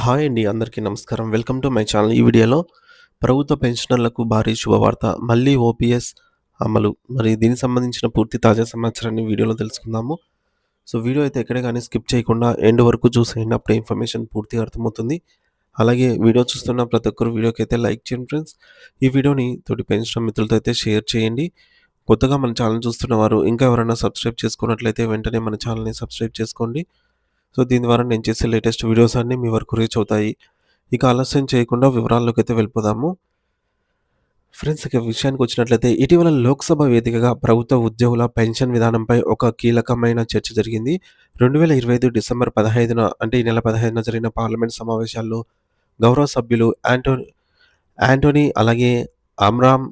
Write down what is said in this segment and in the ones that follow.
Hi అండి. అందరికీ నమస్కారం. Welcome to my channel. ఈ వీడియోలో ప్రభుత్వ పెన్షనర్లకు భారీ శుభవార్త. మళ్ళీ ఓపీఎస్ అమలు. మరి దీనికి సంబంధించిన పూర్తి తాజా సమాచారాన్ని వీడియోలో తెలుసుకుందాము. సో, వీడియో అయితే ఎక్కడ గాని స్కిప్ చేయకుండా ఎండ్ వరకు చూసేయండి. అప్పుడే ఇన్ఫర్మేషన్ పూర్తిగా అర్థమవుతుంది. అలాగే వీడియో చూస్తున్న ప్రతి ఒక్కరు వీడియోకైతే లైక్ చేయండి ఫ్రెండ్స్. ఈ వీడియోని తోటి పెన్షనర్ మిత్రులతో అయితే షేర్ చేయండి. కొత్తగా మన ఛానల్ చూస్తున్నవారు ఇంకా ఎవరైనా సబ్స్క్రైబ్ చేసుకున్నట్లయితే వెంటనే మన ఛానల్‌ని సబ్స్క్రైబ్ చేసుకోండి. సో, దీని ద్వారా నేను చేసే లేటెస్ట్ వీడియోస్ అన్నీ మీ వరకు రీచ్ అవుతాయి. ఇక ఆలస్యం చేయకుండా వివరాల్లోకైతే వెళ్ళిపోదాము. ఫ్రెండ్స్, ఇక విషయానికొచ్చినట్లయితే ఇటీవల లోక్‌సభ వేదికగా ప్రభుత్వ ఉద్యోగుల పెన్షన్ విధానంపై ఒక కీలకమైన చర్చ జరిగింది. 2025 డిసెంబర్ 15న అంటే ఈ నెల 15న జరిగిన పార్లమెంట్ సమావేశాల్లో గౌరవ సభ్యులు యాంటోనీ అలాగే అమ్రామ్,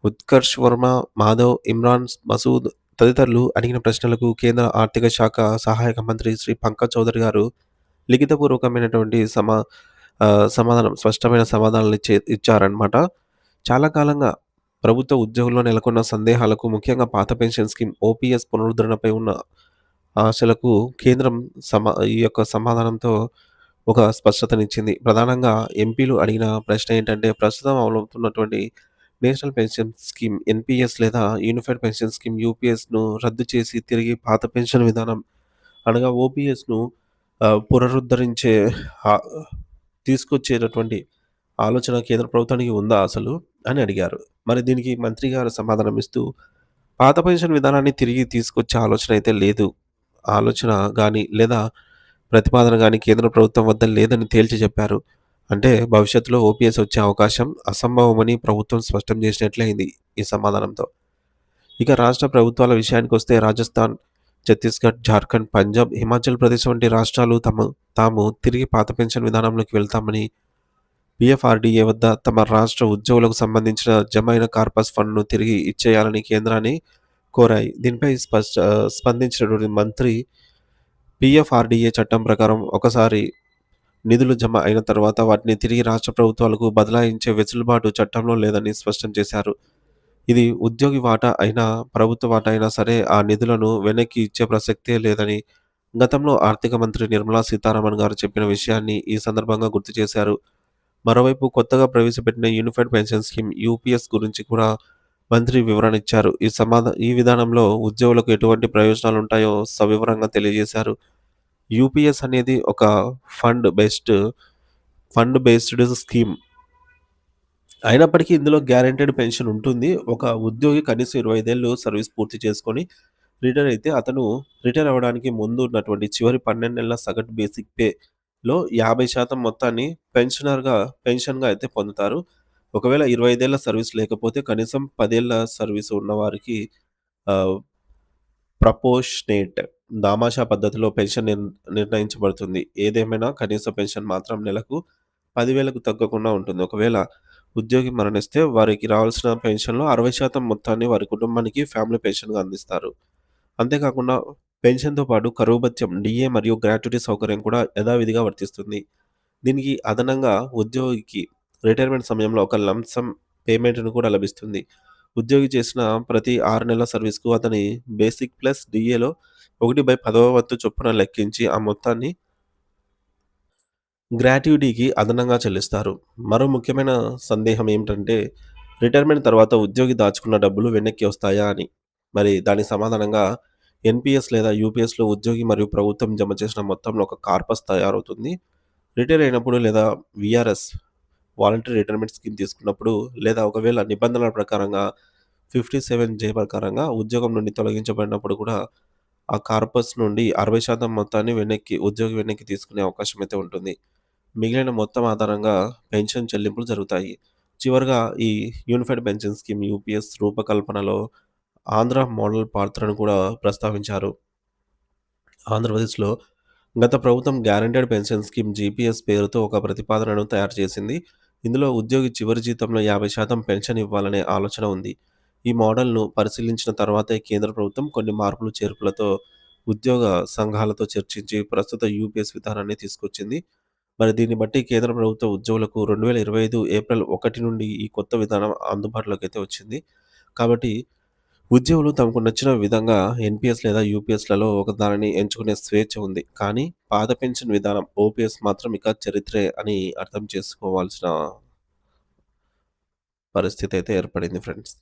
ఉత్కర్ష్ వర్మ, మాధవ్, ఇమ్రాన్ మసూద్ తదితరులు అడిగిన ప్రశ్నలకు కేంద్ర ఆర్థిక శాఖ సహాయక మంత్రి శ్రీ పంకజ్ చౌదరి గారు లిఖితపూర్వకమైనటువంటి సమాధానం స్పష్టమైన సమాధానాలు ఇచ్చారనమాట. చాలా కాలంగా ప్రభుత్వ ఉద్యోగుల్లో నెలకొన్న సందేహాలకు ముఖ్యంగా పాత పెన్షన్ స్కీమ్ ఓపీఎస్ పునరుద్ధరణపై ఉన్న ఆశలకు కేంద్రం ఈ యొక్క సమాధానంతో ఒక స్పష్టతనిచ్చింది. ప్రధానంగా ఎంపీలు అడిగిన ప్రశ్న ఏంటంటే, ప్రస్తుతం అమలవుతున్నటువంటి నేషనల్ పెన్షన్ స్కీమ్ ఎన్‌పీఎస్ లేదా యూనిఫైడ్ పెన్షన్ స్కీమ్ యూపీఎస్‌ను రద్దు చేసి తిరిగి పాత పెన్షన్ విధానం అనగా ఓపీఎస్‌ను పునరుద్ధరించే ఆహ్, తీసుకొచ్చేటటువంటి ఆలోచన కేంద్ర ప్రభుత్వానికి ఉందా అసలు అని అడిగారు. మరి దీనికి మంత్రి గారు సమాధానమిస్తూ, పాత పెన్షన్ విధానాన్ని తిరిగి తీసుకొచ్చే ఆలోచన అయితే లేదు. ఆలోచన గాని లేదా ప్రతిపాదన గాని కేంద్ర ప్రభుత్వం వద్ద లేదని తేల్చి చెప్పారు. అంటే భవిష్యత్తులో ఓపీఎస్ వచ్చే అవకాశం అసంభవమని ప్రభుత్వం స్పష్టం చేసినట్లే అయింది ఈ సమాధానంతో. ఇక రాష్ట్ర ప్రభుత్వాల విషయానికొస్తే రాజస్థాన్, ఛత్తీస్‌గఢ్, జార్ఖండ్, పంజాబ్, హిమాచల్ ప్రదేశ్ వంటి రాష్ట్రాలు తాము తిరిగి పాత పెన్షన్ విధానంలోకి వెళ్తామని పీఎఫ్ఆర్‌డీఏ వద్ద తమ రాష్ట్ర ఉద్యోగులకు సంబంధించిన జమ అయిన కార్పస్ ఫండ్‌ను తిరిగి ఇచ్చేయాలని కేంద్రాన్ని కోరాయి. దీనిపై స్పందించినటువంటి మంత్రి పీఎఫ్ఆర్‌డీఏ చట్టం ప్రకారం ఒకసారి నిధులు జమ అయిన తర్వాత వాటిని తిరిగి రాష్ట్ర ప్రభుత్వాలకు బదలాయించే వెసులుబాటు చట్టంలో లేదని స్పష్టం చేశారు. ఇది ఉద్యోగి వాటా అయినా, ప్రభుత్వ వాటా అయినా సరే ఆ నిధులను వెనక్కి ఇచ్చే ప్రసక్తే లేదని గతంలో ఆర్థిక మంత్రి నిర్మలా సీతారామన్ గారు చెప్పిన విషయాన్ని ఈ సందర్భంగా గుర్తు చేశారు. మరోవైపు కొత్తగా ప్రవేశపెట్టిన యూనిఫైడ్ పెన్షన్ స్కీమ్ యూపీఎస్ గురించి కూడా మంత్రి వివరణ ఇచ్చారు. ఈ విధానంలో ఉద్యోగులకు ఎటువంటి ప్రయోజనాలుంటాయో సవివరంగా తెలియజేశారు. యూపీఎస్ అనేది ఒక fund based fund based scheme. అయినప్పటికీ ఇందులో గ్యారంటీడ్ పెన్షన్ ఉంటుంది. ఒక ఉద్యోగి కనీసం 25 ఏళ్ళు సర్వీస్ పూర్తి చేసుకొని రిటైర్ అయితే అతను రిటైర్ అవ్వడానికి ముందు ఉన్నటువంటి చివరి 12 నెలల సగటు బేసిక్ పేలో 50% మొత్తాన్ని పెన్షన్‌గా అయితే పొందుతారు. ఒకవేళ 25 ఏళ్ల సర్వీస్ లేకపోతే కనీసం 10 ఏళ్ల సర్వీస్ ఉన్నవారికి ఆహ్, ప్రపోర్షనేట్ దామాషా పద్ధతిలో పెన్షన్ నిర్ణయించబడుతుంది. ఏదేమైనా కనీస పెన్షన్ మాత్రం నెలకు 10,000కు తగ్గకుండా ఉంటుంది. ఒకవేళ ఉద్యోగి మరణిస్తే వారికి రావాల్సిన పెన్షన్‌లో 60% మొత్తాన్ని వారి కుటుంబానికి ఫ్యామిలీ పెన్షన్‌గా అందిస్తారు. అంతేకాకుండా పెన్షన్‌తో పాటు కరువు భత్యం, డీఏ మరియు గ్రాట్యుటీ సౌకర్యం కూడా యథావిధిగా వర్తిస్తుంది. దీనికి అదనంగా ఉద్యోగికి రిటైర్మెంట్ సమయంలో ఒక లంప్ సమ్ పేమెంట్‌ను కూడా లభిస్తుంది. ఉద్యోగి చేసిన ప్రతి 6 నెలల సర్వీస్‌కు అతని బేసిక్ ప్లస్ డీఏలో 1/10వ వంతు చొప్పున లెక్కించి ఆ మొత్తాన్ని గ్రాట్యుటీకి అదనంగా చెల్లిస్తారు. మరో ముఖ్యమైన సందేహం ఏమిటంటే, రిటైర్మెంట్ తర్వాత ఉద్యోగి దాచుకున్న డబ్బులు వెనక్కి వస్తాయా అని. మరి దానికి సమాధానంగా ఎన్‌పీఎస్ లేదా యూపీఎస్‌లో ఉద్యోగి మరియు ప్రభుత్వం జమ చేసిన మొత్తంలో ఒక కార్పస్ తయారవుతుంది. రిటైర్ అయినప్పుడు లేదా వీఆర్ఎస్ వాలంటరీ రిటైర్మెంట్ స్కీమ్ తీసుకున్నప్పుడు లేదా ఒకవేళ నిబంధనల ప్రకారంగా 57 ప్రకారంగా ఉద్యోగం నుండి తొలగించబడినప్పుడు కూడా ఆ కార్పస్ నుండి 60% మొత్తాన్ని ఉద్యోగి వెనక్కి తీసుకునే అవకాశం అయితే ఉంటుంది. మిగిలిన మొత్తం ఆధారంగా పెన్షన్ చెల్లింపులు జరుగుతాయి. చివరగా ఈ యూనిఫైడ్ పెన్షన్ స్కీమ్ యూపీఎస్ రూపకల్పనలో ఆంధ్ర మోడల్ పాత్రను కూడా ప్రస్తావించారు. ఆంధ్రప్రదేశ్‌లో గత ప్రభుత్వం గ్యారంటీడ్ పెన్షన్ స్కీమ్ జీపీఎస్ పేరుతో ఒక ప్రతిపాదనను తయారు చేసింది. ఇందులో ఉద్యోగి చివరి జీతంలో 50% పెన్షన్ ఇవ్వాలనే ఆలోచన ఉంది. ఈ మోడల్‌ను పరిశీలించిన తర్వాతే కేంద్ర ప్రభుత్వం కొన్ని మార్పులు చేర్పులతో ఉద్యోగ సంఘాలతో చర్చించి ప్రస్తుత యూపీఎస్ విధానాన్ని తీసుకొచ్చింది. మరి దీన్ని బట్టి కేంద్ర ప్రభుత్వ ఉద్యోగులకు 2025 ఏప్రిల్ 1 నుండి ఈ కొత్త విధానం అందుబాటులోకైతే వచ్చింది. కాబట్టి ఉద్యోగులు తమకు నచ్చిన విధంగా ఎన్‌పీఎస్ లేదా యూపీఎస్‌లలో ఒకదానిని ఎంచుకునే స్వేచ్ఛ ఉంది. కానీ పాత పెన్షన్ విధానం ఓపీఎస్ మాత్రం ఇక చరిత్రే అని అర్థం చేసుకోవాల్సిన పరిస్థితి అయితే ఏర్పడింది ఫ్రెండ్స్.